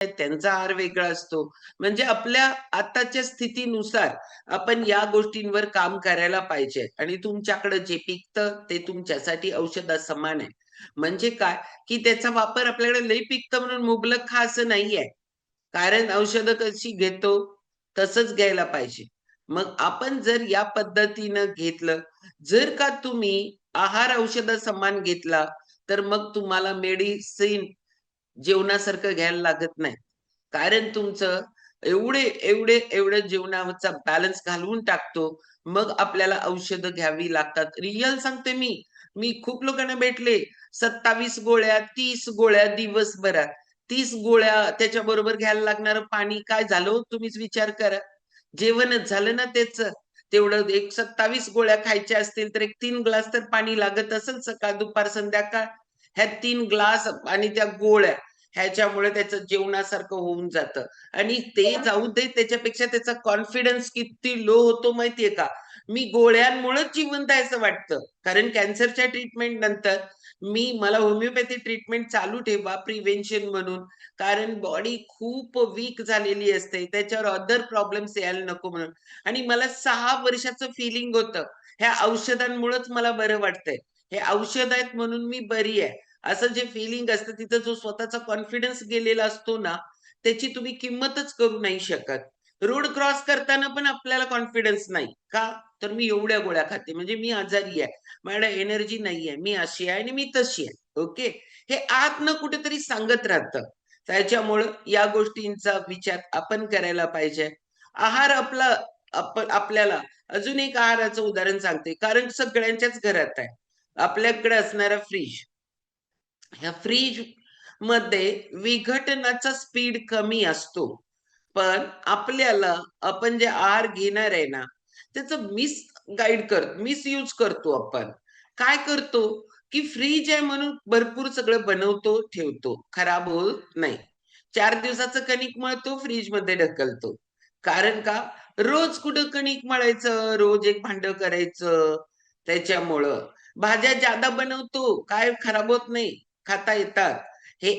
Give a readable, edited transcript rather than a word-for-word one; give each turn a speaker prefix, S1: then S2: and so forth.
S1: त्यांचा आहार वेगळा असतो. म्हणजे आपल्या आताच्या स्थितीनुसार आपण या गोष्टींवर काम करायला पाहिजे आणि तुमच्याकडे जे पिकतं ते तुमच्यासाठी औषधासमान आहे. म्हणजे काय, की त्याचा वापर आपल्याकडे लई पिकतं म्हणून मुबलक खा असं नाहीये. कारण औषधं कशी घेतो तसंच घ्यायला पाहिजे. मग आपण जर या पद्धतीनं घेतलं, जर का तुम्ही आहार औषधासमान घेतला, तर मग तुम्हाला मेडिसिन जेवणासारखं घ्यायला लागत नाही. कारण तुमचं एवढे जेवणाचा बॅलन्स घालवून टाकतो. मग आपल्याला औषधं घ्यावी लागतात. रिअल सांगते मी. मी खूप लोकांना भेटले. 27 गोळ्या, 30 गोळ्या दिवसभरात. 30 गोळ्या त्याच्याबरोबर घ्यायला लागणारं पाणी काय झालं हो तुम्हीच विचार करा. जेवणच झालं ना त्याचं. तेवढं एक 27 गोळ्या खायच्या असतील तर एक 3 ग्लास तर पाणी लागत असेल सकाळ, दुपार, संध्याकाळ. ह्या 3 ग्लास आणि त्या गोळ्या ह्याच्यामुळे त्याचं जेवणासारखं होऊन जातं आणि ते जाऊ दे त्याच्यापेक्षा त्याचा कॉन्फिडन्स किती लो होतो माहितीये का? मी गोळ्यांमुळेच जिवंत आहे असं वाटतं. कारण कॅन्सरच्या ट्रीटमेंट नंतर मला होमिओपॅथी ट्रीटमेंट चालू ठेवा प्रिव्हेन्शन म्हणून. कारण बॉडी खूप वीक झालेली असते. त्याच्यावर अदर प्रॉब्लेम्स यायला नको म्हणून आणि मला 6 वर्षाचं फीलिंग होतं. ह्या औषधांमुळेच मला बरं वाटतंय. हे औषध आहेत म्हणून मी बरी आहे. असं जे फीलिंग असतं तिथं जो स्वतःचा कॉन्फिडन्स गेलेला असतो ना, त्याची तुम्ही किंमतच करू नाही शकत. रोड क्रॉस करताना पण आपल्याला कॉन्फिडन्स नाही. का? तर मी एवढ्या गोळ्या खाते म्हणजे मी आजारी आहे. माझ्याकडे एनर्जी नाहीये. मी अशी आहे आणि मी तशी आहे. ओके. हे आतनं कुठेतरी सांगत राहतं. त्याच्यामुळं या गोष्टींचा विचार आपण करायला पाहिजे. आहार आपल्याला अजून एक आहाराचं उदाहरण सांगते. कारण सगळ्यांच्याच घरात आहे. आपल्याकडे असणारा फ्रिज. ह्या फ्रिजमध्ये विघटनाचा स्पीड कमी असतो. पण आपण जे आहार घेणार आहे ना, त्याचं मिसयूज करतो आपण. काय करतो, की फ्रिज आहे म्हणून भरपूर सगळं बनवतो, ठेवतो. खराब होत नाही. 4 दिवसाचं कणिक मळतो, फ्रिजमध्ये ढकलतो. कारण का? रोज कुठं कणिक मळायचं, रोज एक भांडं करायचं. त्याच्यामुळं. भाज्या जादा बनवतो, काय खराब होत नाही, खाता येतात. हे